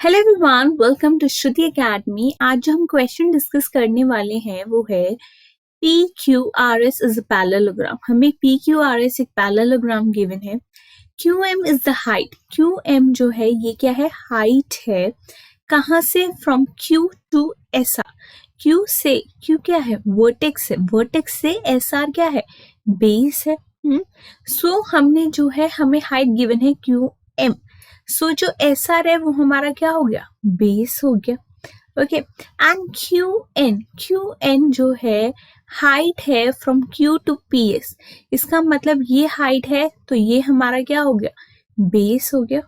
Hello everyone, welcome to Shruti academy. आज जो हम क्वेश्चन डिस्कस करने वाले हैं वो है PQRS इज अ पैरेललोग्राम। हमें PQRS एक पैरेललोग्राम गिवन है। QM is the height. QM जो है ये क्या है? हाइट है। कहाँ से? From Q to SR। Q से Q क्या है? वर्टेक्स है। वर्टेक्स से SR क्या है? बेस है। सो हमने जो है हमें हाइट गिवन है QM। सो जो SR है वो हमारा क्या हो गया? बेस हो गया। ओके, एंड QN जो है हाइट है फ्रॉम Q टू PS। इसका मतलब ये हाइट है तो ये हमारा क्या हो गया? बेस हो गया।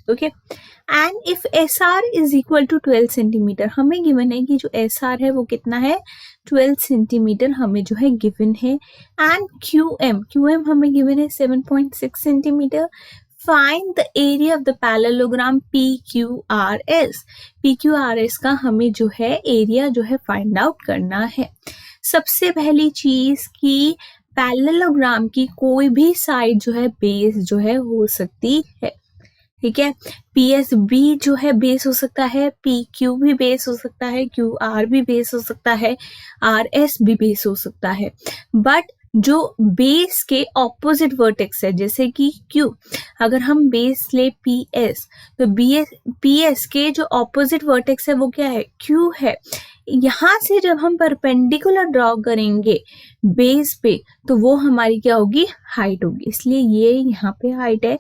Okay, and if SR is equal to 12 centimetre, हमें गिवन है कि जो SR है वो कितना है? 12 सेंटीमीटर हमें जो है गिवन है। एंड QM हमें गिवन है 7.6 centimetre. Find the area of the parallelogram PQRS। PQRS का हमें जो है एरिया जो है फाइंड आउट करना है। सबसे पहली चीज की पैरेललोग्राम की कोई भी साइड जो है बेस जो है हो सकती है। ठीक है, PSB जो है बेस हो सकता है, PQ भी बेस हो सकता है, QR भी बेस हो सकता है, RS भी बेस हो सकता है। बट जो बेस के ऑपोजिट वर्टेक्स है जैसे कि Q, अगर हम बेस ले PS तो PS के जो ऑपोजिट वर्टेक्स है वो क्या है? Q है। यहाँ से जब हम परपेंडिकुलर ड्रॉ करेंगे बेस पे तो वो हमारी क्या होगी? हाइट होगी। इसलिए ये यहाँ पे हाइट है,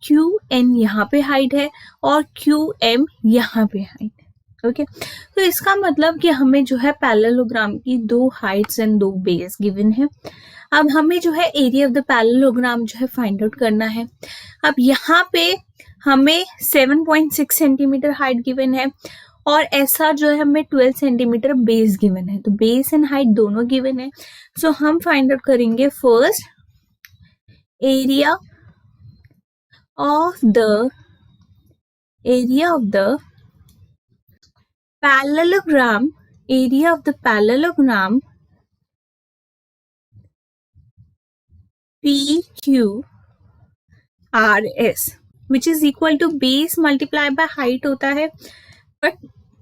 QN यहाँ पे हाइट है और QM यहाँ पे हाइट है। ओके, तो इसका मतलब कि हमें जो है पैरेललोग्राम की दो हाइट्स एंड दो बेस गिवन है। अब हमें जो है एरिया ऑफ द पैरेललोग्राम जो है फाइंड आउट करना है। अब यहाँ पे हमें 7.6 सेंटीमीटर हाइट गिवन है और SR जो है हमें 12 सेंटीमीटर बेस गिवन है। तो बेस एंड हाइट दोनों गिवन है। सो हम फाइंड आउट करेंगे first area of the parallelogram, area of the parallelogram PQRS which is equal to base multiply by height होता है। बट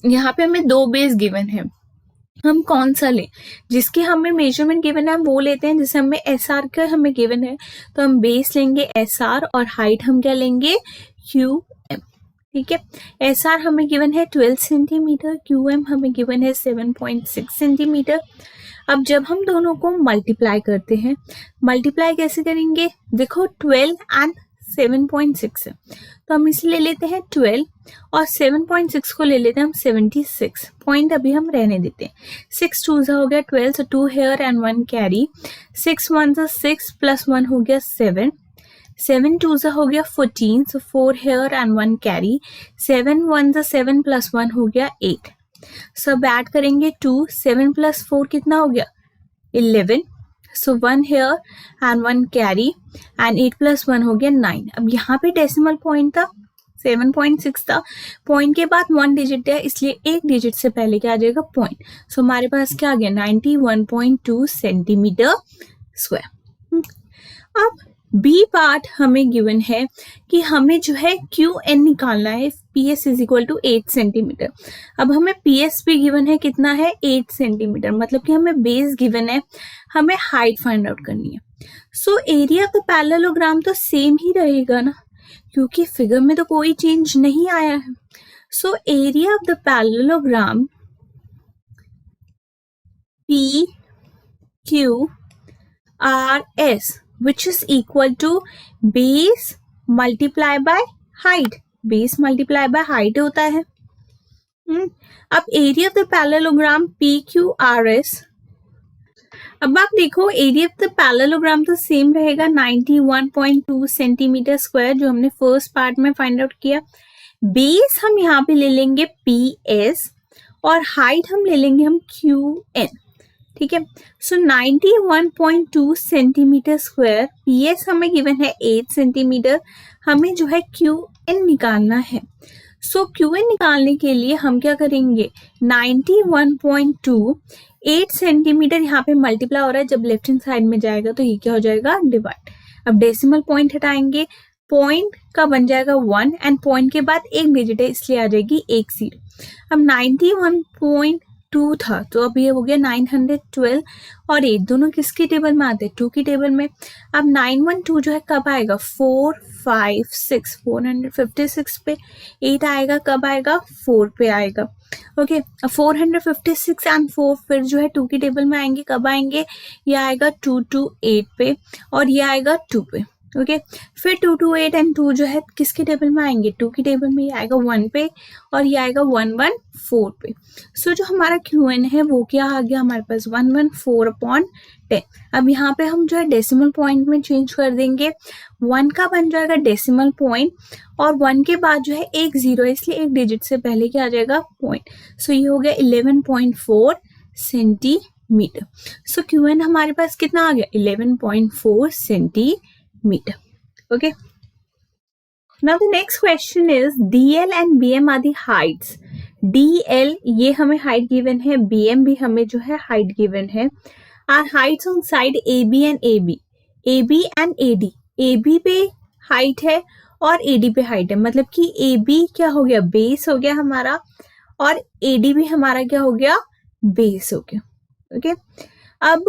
यहाँ पे हमें दो बेस गिवन है, हम कौन सा लें? जिसकी हमें मेजरमेंट गिवन है हम वो लेते हैं। जैसे हमें SR का हमें गिवन है तो हम बेस लेंगे SR और हाइट हम क्या लेंगे? QM। ठीक है, SR हमें गिवन है 12 सेंटीमीटर, QM हमें गिवन है 7.6 सेंटीमीटर। अब जब हम दोनों को मल्टीप्लाई करते हैं, मल्टीप्लाई कैसे करेंगे? देखो 12 एंड 7.6 है तो हम इसे ले लेते हैं 12 और 7.6 को ले लेते हैं हम 76। पॉइंट अभी हम रहने देते हैं। 6 2 हो गया 12, so 2 here and 1 carry. 6 1 6 plus 1 हो गया 7। 7 2 हो गया 14, so 4 here and 1 carry. 7 1 7 plus 1 हो गया 8। सब ऐड करेंगे 2, 7 प्लस 4 कितना हो गया? 11। So 1 here and 1 carry and 8 plus 1 हो गया 9। अब यहाँ पे डेसिमल पॉइंट था 7.6 था, पॉइंट के बाद 1 डिजिट है इसलिए एक डिजिट से पहले क्या आ जाएगा? पॉइंट। सो हमारे पास क्या आ गया? 91.2 सेंटीमीटर स्क्वायर। अब बी पार्ट हमें गिवन है कि हमें जो है QN निकालना है। PS is equal to 8 centimetre. अब हमें PS भी गिवन है कितना है? 8 सेंटीमीटर। मतलब कि हमें बेस गिवन है, हमें हाइट फाइंड आउट करनी है। So area of the parallelogram तो सेम ही रहेगा ना, क्योंकि फिगर में तो कोई चेंज नहीं आया है। So area of the parallelogram PQRS which is equal to base multiply by height। base multiply by height होता है। अब area of the parallelogram PQRS, अब आप देखो एरिया ऑफ द पैरेललोग्राम तो सेम रहेगा 91.2 सेंटीमीटर स्क्वायर जो हमने फर्स्ट पार्ट में फाइंड आउट किया। बेस हम यहाँ पे ले लेंगे PS और हाइट हम ले लेंगे हम QN। ठीक है, सो 91.2 सेंटीमीटर स्क्वायर, PS हमें गिवन है 8 सेंटीमीटर, हमें जो है QN निकालना है। सो QN निकालने के लिए हम क्या करेंगे? 91.2 8 सेंटीमीटर यहाँ पे मल्टीप्लाई हो रहा है, जब लेफ्ट हैंड साइड में जाएगा तो ये क्या हो जाएगा? डिवाइड। अब डेसिमल पॉइंट हटाएंगे, पॉइंट का बन जाएगा 1 एंड पॉइंट के बाद एक डिजिट है इसलिए आ जाएगी एक 0। अब 91.2 था तो अब ये हो गया 912 और 8 दोनों किसकी टेबल में आते हैं 2 की टेबल में। अब 912 जो है कब आएगा 456 456 पे, 8 आएगा कब आएगा 4 पे आएगा। ओके अब 456 एंड 4 फिर जो है 2 की टेबल में आएंगे, कब आएंगे ये आएगा 228 पे और ये आएगा 2 पे। ओके फिर 228 एंड 2 जो है किसके टेबल में आएंगे 2 की टेबल में, ये आएगा 1 पे और ये आएगा 114 पे। सो जो हमारा QN है वो क्या आ गया हमारे पास 114/10। अब यहाँ पे हम जो है डेसिमल पॉइंट में चेंज कर देंगे, 1 का बन जाएगा डेसिमल पॉइंट और 1 के बाद जो है एक 0 है इसलिए एक डिजिट से पहले क्या आ जाएगा पॉइंट। सो ये हो गया 11.4 सेंटीमीटर। सो QN हमारे पास कितना आ गया 11.4 centimetre. Okay. Now the next question is DL and BM are the heights. DL ये हमें height given है, BM भी हमें जो है height given है. Our heights on side AB and AB. AB and AD. AB पे height है और AD पे height है, मतलब कि AB क्या हो गया base हो गया हमारा और AD भी हमारा क्या हो गया base हो गया. Okay. अब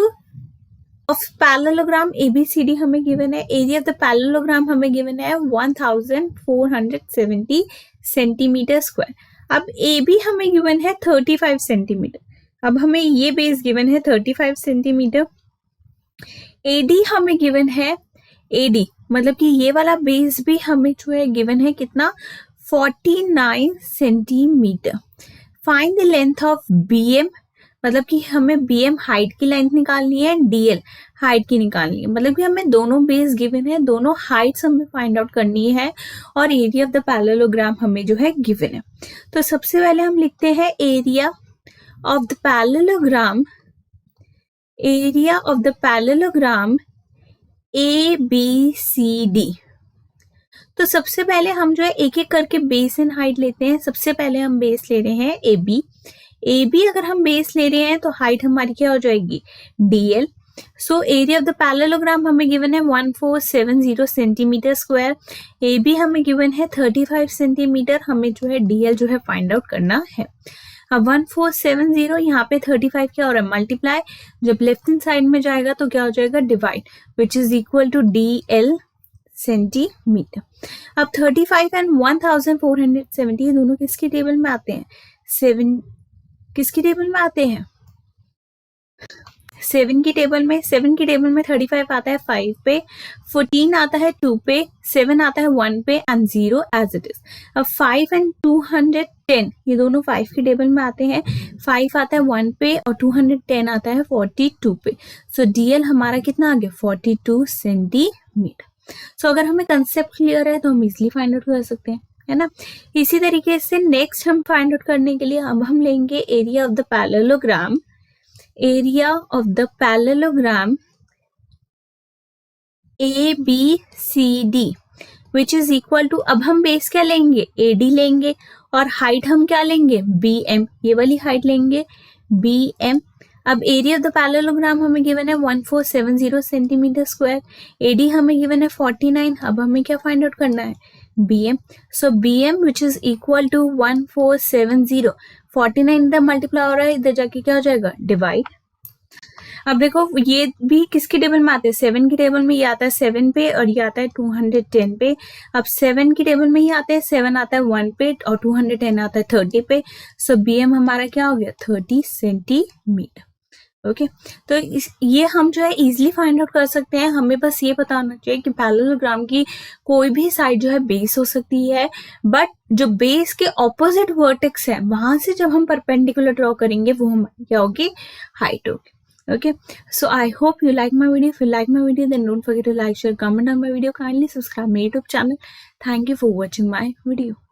ऑफ पैरेललोग्राम ABCD हमें गिवन है, एरिया ऑफ द पैरेललोग्राम हमें गिवन है 1470 सेंटीमीटर स्क्वायर। अब AB हमें गिवन है 35 सेंटीमीटर, अब हमें ये बेस गिवन है 35 सेंटीमीटर। AD हमें गिवन है AD मतलब कि ये वाला बेस भी हमें जो है गिवन है कितना 49 centimetre. Find the length of BM मतलब कि हमें BM हाइट की लेंथ निकालनी है, DL हाइट की निकालनी है, मतलब कि हमें दोनों बेस गिवन है, दोनों हाइट्स हमें फाइंड आउट करनी है और एरिया ऑफ द पैरेललोग्राम हमें जो है गिवन है। तो सबसे पहले हम लिखते हैं area of the parallelogram, area of the parallelogram ABCD। तो सबसे पहले हम जो है एक एक करके बेस एंड हाइट लेते हैं। सबसे पहले हम बेस ले रहे हैं AB। AB अगर हम बेस ले रहे हैं तो हाइट हमारी क्या हो जाएगी DL। So area of the parallelogram हमें गिवन है 1470 सेंटीमीटर स्क्वायर, AB हमें गिवन है 35 सेंटीमीटर, हमें जो है DL जो है फाइंड आउट करना है। अब 1470 यहाँ पे 35 क्या हो रहा है मल्टीप्लाई, जब लेफ्ट हैंड साइड में जाएगा तो क्या हो जाएगा divide, which is equal to DL centimetre. अब 35 एंड 1470 दोनों किसकी टेबल में आते हैं 7 किसकी टेबल में आते हैं 7 की टेबल में। 7 की टेबल में 35 आता है 5 पे, 14 आता है 2 पे, 7 आता है 1 पे एंड 0 एज इट इज। अब 5 एंड 210 ये दोनों 5 की टेबल में आते हैं, 5 आता है 1 पे और 210 आता है 42 पे। सो DL हमारा कितना आ गया 42 सेंटीमीटर। सो अगर हमें कंसेप्ट क्लियर है तो हम इजिली फाइंड आउट कर सकते हैं, है ना। इसी तरीके से नेक्स्ट हम फाइंड आउट करने के लिए अब हम लेंगे area of the parallelogram, area of the parallelogram ABCD which is equal to, अब हम बेस क्या लेंगे AD लेंगे और हाइट हम क्या लेंगे BM, ये वाली हाइट लेंगे BM। अब एरिया ऑफ द पैरेललोग्राम हमें गिवन है 1470 सेंटीमीटर स्क्वायर, AD हमें गिवन है 49, अब हमें क्या फाइंड आउट करना है BM। So BM which is equal to 1470, 49 इधर मल्टीप्लाई हो रहा है, इधर जाके क्या हो जाएगा डिवाइड। अब देखो ये भी किसकी टेबल में आते हैं 7 की टेबल में, ये आता है 7 पे और ये आता है 210 पे। अब 7 की टेबल में ही आते हैं, 7 आता है 1 पे और 210 आता है 30 पे। सो BM हमारा क्या हो गया 30 सेंटीमीटर। ओके तो ये हम जो है इजीली फाइंड आउट कर सकते हैं। हमें बस ये पता होना चाहिए कि पैरेललोग्राम की कोई भी साइड जो है बेस हो सकती है, बट जो बेस के ऑपोजिट वर्टेक्स है वहां से जब हम परपेंडिकुलर ड्रॉ करेंगे वो हमारी क्या होगी हाइट होगी। Okay, so I hope you like my video. If you like my video, then don't forget to like, share, comment on my video. Kindly subscribe my YouTube channel. Thank you for watching my video.